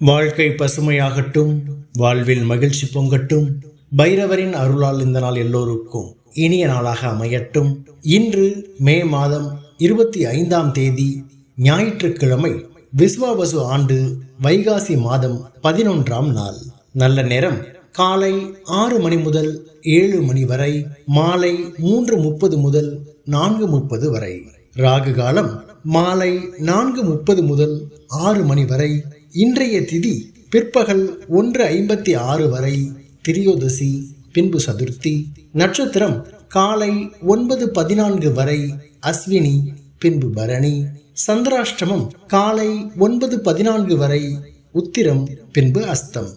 வாழ்க்கை பசுமையாகட்டும், வாழ்வில் மகிழ்ச்சி பொங்கட்டும். பைரவரின் அருளால் இந்த நாள் எல்லோருக்கும் இனிய நாளாக அமையட்டும். இன்று மே மாதம் 25ஆம் தேதி ஞாயிற்றுக்கிழமை, விஸ்வாவசு ஆண்டு வைகாசி மாதம் 11ஆம் நாள். நல்ல நேரம் காலை 6 மணி முதல் 7 மணி வரை, மாலை 3:30 முதல் 4:30 வரை. ராகு காலம் மாலை 4:30 முதல் 6 மணி வரை. இன்றைய திதி பிற்பகல் 1:56 வரை, திரியோதசி, பின்பு சதுர்த்தி. நட்சத்திரம் காலை 9:14 வரை, அஸ்வினி, பின்பு பரணி. சந்திராஷ்டமம் காலை 9:14 வரை, உத்திரம், பின்பு அஸ்தம்.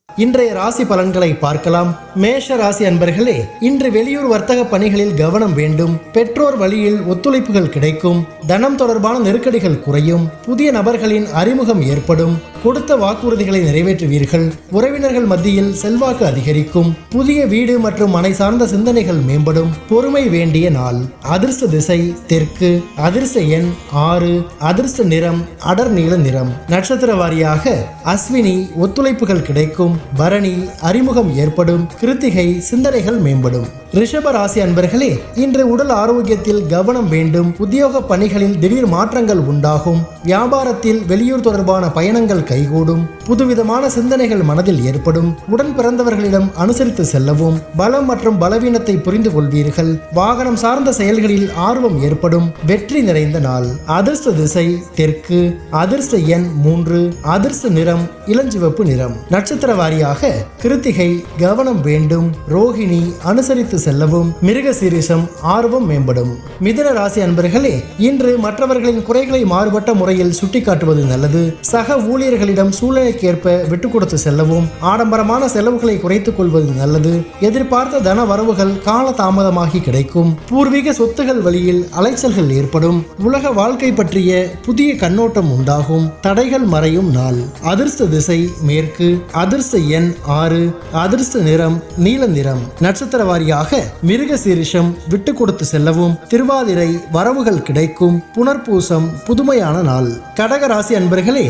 இன்றைய ராசி பலன்களை பார்க்கலாம். மேஷ ராசி அன்பர்களே, இன்று வெளியூர் வர்த்தக பணிகளில் கவனம் வேண்டும். பெற்றோர் வழியில் ஒத்துழைப்புகள் கிடைக்கும். தனம் தொடர்பான நெருக்கடிகள் குறையும். புதிய நபர்களின் அறிமுகம் ஏற்படும். கொடுத்த வாக்குறுதிகளை நிறைவேற்றுவீர்கள். உறவினர்கள் மத்தியில் செல்வாக்கு அதிகரிக்கும். புதிய வீடு மற்றும் மனை சார்ந்த சிந்தனைகள் மேம்படும். பொறுமை வேண்டிய நாள். அதிர்ஷ்ட திசை தெற்கு. அதிர்ஷ்ட எண் 6. அதிர்ஷ்ட நிறம் அடர் நீல நிறம். நட்சத்திர வாரியாக அஸ்வினி, ஒத்துழைப்புகள் கிடைக்கும். பரணி, அறிமுகம் ஏற்படும். கிருத்திகை, சிந்தனைகள் மேம்படும். ரிஷப ராசி அன்பர்களே, இன்று உடல் ஆரோக்கியத்தில் கவனம் வேண்டும். உத்தியோக பணிகளில் திடீர் மாற்றங்கள் உண்டாகும். வியாபாரத்தில் வெளியூர் தொடர்பான பயணங்கள் கைகூடும். புதுவிதமான சிந்தனைகள் மனதில் ஏற்படும். உடன் பிறந்தவர்களிடம் அனுசரித்து செல்லவும். பலம் மற்றும் பலவீனத்தை புரிந்து கொள்வீர்கள். வாகனம் சார்ந்த செயல்களில் ஆர்வம் ஏற்படும். வெற்றி நிறைந்த நாள். அதிர்ஷ்ட திசை தெற்கு. அதிர்ஷ்ட எண் 3. அதிர்ஷ்ட நிறம் இளஞ்சிவப்பு நிறம். நட்சத்திர வாரியாக கிருத்திகை, கவனம் வேண்டும். ரோஹிணி, அனுசரித்து செல்லவும். மிருக சீரிஷம், ஆர்வம் மேம்படும். மிதுன ராசி அன்பர்களே, இன்று மற்றவர்களின் குறைகளை மாறுபட்ட முறையில் சுட்டிக்காட்டுவது நல்லது. சக ஊழியர்களிடம் சூழ்நிலைக்கேற்ப விட்டுக் கொடுத்து செல்லவும். ஆடம்பரமான செலவுகளை குறைத்துக் கொள்வது நல்லது. எதிர்பார்த்த தன வரவுகள் கால தாமதமாகி கிடைக்கும். பூர்வீக சொத்துகள் வழியில் அலைச்சல்கள் ஏற்படும். உலக வாழ்க்கை பற்றிய புதிய கண்ணோட்டம் உண்டாகும். தடைகள் மறையும் நாள். அதிர்ஷ்ட திசை மேற்கு. அதிர்ஷ்ட எண் 6. அதிர்ஷ்ட நிறம் நீல நிறம். நட்சத்திர வாரியாக மிருக சீரிஷம், விட்டு கொடுத்து செல்லவும். திருவாதிரை, வரவுகள் கிடைக்கும். புனர்பூசம், புதுமையான நாள். கடக ராசி அன்பர்களே,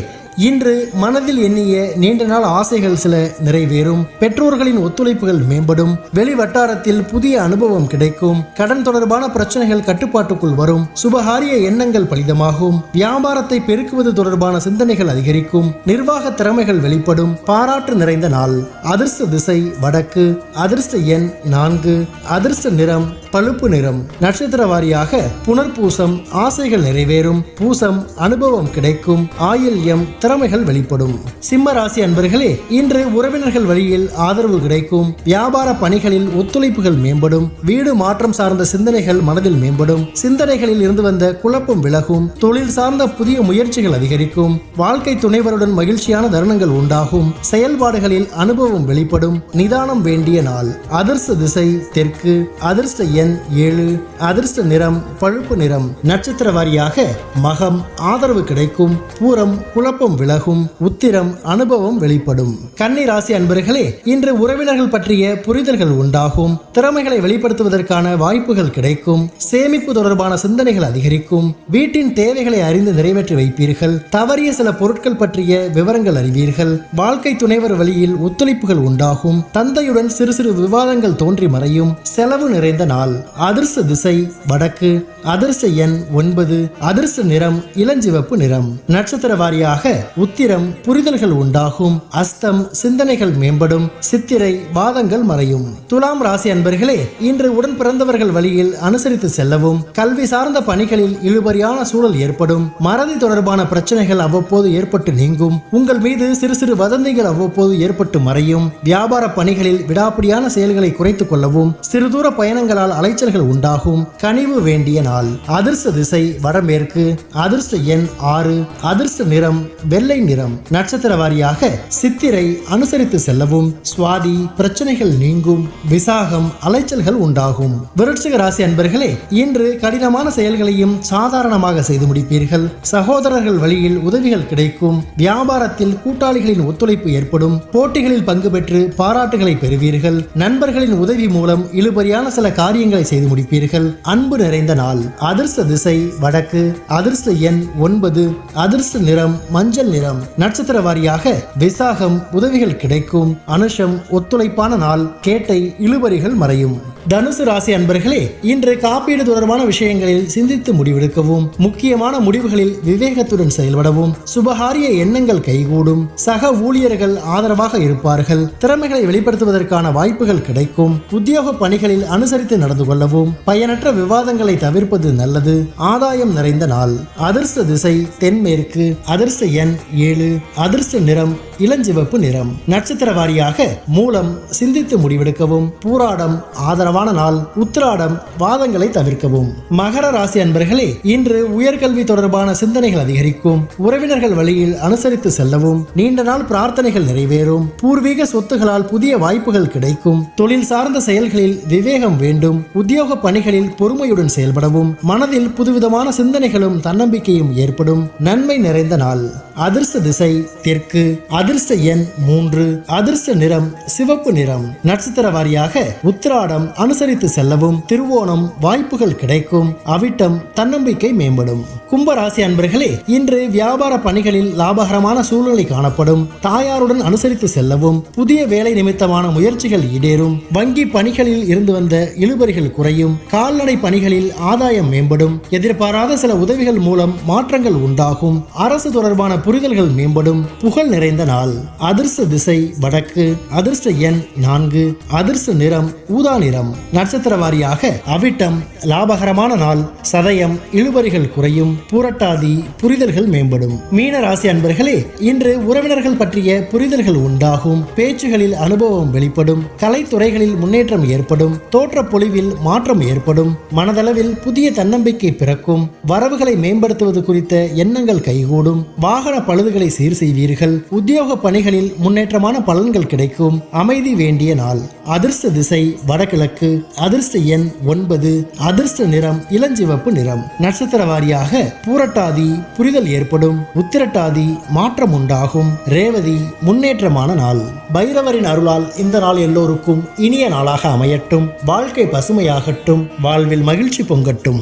இன்று மனதில் எண்ணிய நீண்ட நாள் ஆசைகள் சில நிறைவேறும். பெற்றோர்களின் ஒத்துழைப்புகள் மேம்படும். வெளி வட்டாரத்தில் புதிய அனுபவம் கிடைக்கும். கடன் தொடர்பான பிரச்சனைகள் கட்டுப்பாட்டுக்குள் வரும். சுபகாரிய எண்ணங்கள் பலிதமாகும். வியாபாரத்தை பெருக்குவது தொடர்பான சிந்தனைகள் அதிகரிக்கும். நிர்வாக திறமைகள் வெளிப்படும். பாராட்டு நிறைந்த நாள். அதிர்ஷ்ட திசை வடக்கு. அதிர்ஷ்ட எண் 4. அதிர்ஷ்ட நிறம் பழுப்பு நிறம். நட்சத்திர வாரியாக புனர்பூசம், ஆசைகள் நிறைவேறும். பூசம், அனுபவம் கிடைக்கும். ஆயில்யம், திறமைகள் வெளிப்படும். சிம்ம ராசி அன்பர்களே, இன்று உறவினர்கள் வழியில் ஆதரவு கிடைக்கும். வியாபார பணிகளில் ஒத்துழைப்புகள் மேம்படும். வீடு மாற்றம் சார்ந்த சிந்தனைகள் மனதில் மேம்படும். சிந்தனைகளில் இருந்து வந்த குழப்பம் விலகும். தொழில் சார்ந்த புதிய முயற்சிகள் அதிகரிக்கும். வாழ்க்கை துணைவருடன் மகிழ்ச்சியான தருணங்கள் உண்டாகும். செயல்பாடுகளில் அனுபவம் வெளிப்படும். நிதானம் வேண்டிய நாள். அதிர்ஷ்ட திசை தெற்கு. அதிர்ஷ்ட எண் 7. அதிர்ஷ்ட நிறம் பழுப்பு நிறம். நட்சத்திர வாரியாக மகம், ஆதரவு கிடைக்கும். பூரம், குழப்பம் விலகும். உத்திரம், அனுபவம் வெளிப்படும். கன்னி ராசி அன்பர்களே, இன்று உறவினர்கள் பற்றிய புரிதல்கள் உண்டாகும். திறமைகளை வெளிப்படுத்துவதற்கான வாய்ப்புகள் கிடைக்கும். சேமிப்பு தொடர்பான சிந்தனைகள் அதிகரிக்கும். வீட்டின் தேவைகளை அறிந்து நிறைவேற்றி வைப்பீர்கள். தவறிய சில பொருட்கள் பற்றிய விவரங்கள் அறிவீர்கள். வாழ்க்கை துணைவர் வழியில் ஒத்துழைப்புகள் உண்டாகும். தந்தையுடன் சிறு சிறு விவாதங்கள் தோன்றி மறையும். செலவு நிறைந்த நாள். அதிர்ஷ்ட திசை வடக்கு. அதிர்ஷ்ட எண் 9. அதிர்ஷ்ட நிறம் இளஞ்சிவப்பு நிறம். நட்சத்திர வாரியாக உத்திரம், புரிதல்கள் உண்டாகும். அஸ்தம், சிந்தனைகள் மேம்படும். சித்திரை, வாதங்கள் மறையும். துலாம் ராசி அன்பர்களே, இன்று உடன் பிறந்தவர்கள் வழியில் அனுசரித்து செல்லவும். கல்வி சார்ந்த பணிகளில் இழுபறியான சூழல் ஏற்படும். மறதி தொடர்பான பிரச்சனைகள் அவ்வப்போது ஏற்பட்டு நீங்கும். உங்கள் மீது சிறு சிறு வதந்திகள் அவ்வப்போது ஏற்பட்டு மறையும். வியாபார பணிகளில் விடாப்பிடியான செயல்களை குறைத்துக் கொள்ளவும். சிறு தூர பயணங்களால் அலைச்சல்கள் உண்டாகும். கனிவு வேண்டிய நாள். அதிர்ஷ்ட திசை வடமேற்கு. அதிர்ஷ்ட எண் 6. அதிர்ஷ்ட நிறம் வெள்ளை நிறம். நட்சத்திர வாரியாக சித்திரை, அனுசரித்து செல்லவும். சுவாதி, பிரச்சனைகள் நீங்கும். விசாகம், அலைச்சல்கள் உண்டாகும். விருட்சிக ராசி அன்பர்களே, இன்று கடினமான செயல்களையும் சாதாரணமாக செய்து முடிப்பீர்கள். சகோதரர்கள் வழியில் உதவிகள் கிடைக்கும். வியாபாரத்தில் கூட்டாளிகளின் ஒத்துழைப்பு ஏற்படும். போட்டிகளில் பங்கு பெற்று பாராட்டுகளை பெறுவீர்கள். நண்பர்களின் உதவி மூலம் இழுபறியான சில காரியங்களை செய்து முடிப்பீர்கள். அன்பு நிறைந்த நாள். அதிர்ஷ்ட திசை வடக்கு. அதிர்ஷ்ட எண் 9. அதிர்ஷ்ட நிறம் மஞ்சள் மஞ்சள் நிறம். நட்சத்திர வாரியாக விசாகம் உதவிகள் கிடைக்கும். அனுஷம் ஒத்துழைப்பான நாள். கேட்டை இழுபறிகள் மறையும். தனுசு ராசி அன்பர்களே, இன்று காப்பீடு தொடர்பான விஷயங்களில் சிந்தித்து முடிவெடுக்கவும், முக்கியமான முடிவுகளில் விவேகத்துடன் செயல்படவும், சுபகாரிய எண்ணங்கள் கைகூடும். சக ஊழியர்கள் ஆதரவாக இருப்பார்கள். திறமைகளை வெளிப்படுத்துவதற்கான வாய்ப்புகள் கிடைக்கும். உத்தியோக பணிகளில் அனுசரித்து நடந்து கொள்ளவும், பயனற்ற விவாதங்களை தவிர்ப்பது நல்லது. ஆதாயம் நிறைந்த நாள். அதிர்ஷ்ட திசை தென்மேற்கு. அதிர்ஷ்ட எண் 7. அதிர்ஷ்ட நிறம் இளஞ்சிவப்பு நிறம். நட்சத்திர வாரியாக மூலம் சிந்தித்து முடிவெடுக்கவும், பூராடம் ஆதரவான நாள். உத்திராடம் வாதங்களை தவிர்க்கவும். மகர ராசி அன்பர்களே, இன்று உயர்கல்வி தொடர்பான சிந்தனைகள் அதிகரிக்கும். உறவினர்கள் வழியில் அனுசரித்து செல்லவும், நீண்ட நாள் பிரார்த்தனைகள் நிறைவேறும். பூர்வீக சொத்துகளால் புதிய வாய்ப்புகள் கிடைக்கும். தொழில் சார்ந்த செயல்களில் விவேகம் வேண்டும். உத்தியோக பணிகளில் பொறுமையுடன் செயல்படவும், மனதில் புதுவிதமான சிந்தனைகளும் தன்னம்பிக்கையும் ஏற்படும். நன்மை நிறைந்த நாள். அதிர்ஷ்ட திசை தெற்கு. அதிர்ஷ்ட எண் 3. அதிர்ஷ்ட நிறம் சிவப்பு நிறம். நட்சத்திர வாரியாக உத்திராடம் அனுசரித்து செல்லவும், திருவோணம் வாய்ப்புகள் கிடைக்கும். அவிட்டம் தன்னம்பிக்கை மேம்படும். கும்பராசி அன்பர்களே, இன்று வியாபார பணிகளில் லாபகரமான சூழ்நிலை காணப்படும். தாயாருடன் அனுசரித்து செல்லவும், புதிய வேலை நிமித்தமான முயற்சிகள் ஈடேறும். வங்கி பணிகளில் இருந்து வந்த இழுபறிகள் குறையும். கால்நடை பணிகளில் ஆதாயம் மேம்படும். எதிர்பாராத சில உதவிகள் மூலம் மாற்றங்கள் உண்டாகும். அரசு தொடர்பான புரிதல்கள் மேம்படும். புகழ் நிறைந்த நாள். அதிர்ஷ்ட திசை வடக்கு. அதிர்ஷ்ட எண் 4. அதிர்ஷ்ட நிறம் ஊதா நிறம். நட்சத்திர வாரியாக அவிட்டம் லாபகரமான நாள். சதயம் இழுபறிகள் குறையும். பூரட்டாதி புரிதல்கள் மேம்படும். மீன ராசி அன்பர்களே, இன்று உறவினர்கள் பற்றிய புரிதல்கள் உண்டாகும். பேச்சுகளில் அனுபவம் வெளிப்படும். கலைத்துறைகளில் முன்னேற்றம் ஏற்படும். தோற்ற பொலிவில் மாற்றம் ஏற்படும். மனதளவில் புதிய தன்னம்பிக்கை பிறக்கும். வரவுகளை மேம்படுத்துவது குறித்த எண்ணங்கள் கைகூடும். வாகன பழுதுகளை சீர் செய்வீர்கள். உத்தியோக பணிகளில் முன்னேற்றமான பலன்கள் கிடைக்கும். அமைதி வேண்டிய நாள். அதிர்ஷ்ட திசை வடகிழக்கு. அதிர்ஷ்ட எண் 9. அதிர்ஷ்ட நிறம் இளஞ்சிவப்பு நிறம். நட்சத்திர வாரியாக பூரட்டாதி புரிதல் ஏற்படும். உத்திரட்டாதி மாற்றம் உண்டாகும். ரேவதி முன்னேற்றமான நாள். பைரவரின் அருளால் இந்த நாள் எல்லோருக்கும் இனிய நாளாக அமையட்டும். வாழ்க்கை பசுமையாகட்டும். வாழ்வில் மகிழ்ச்சி பொங்கட்டும்.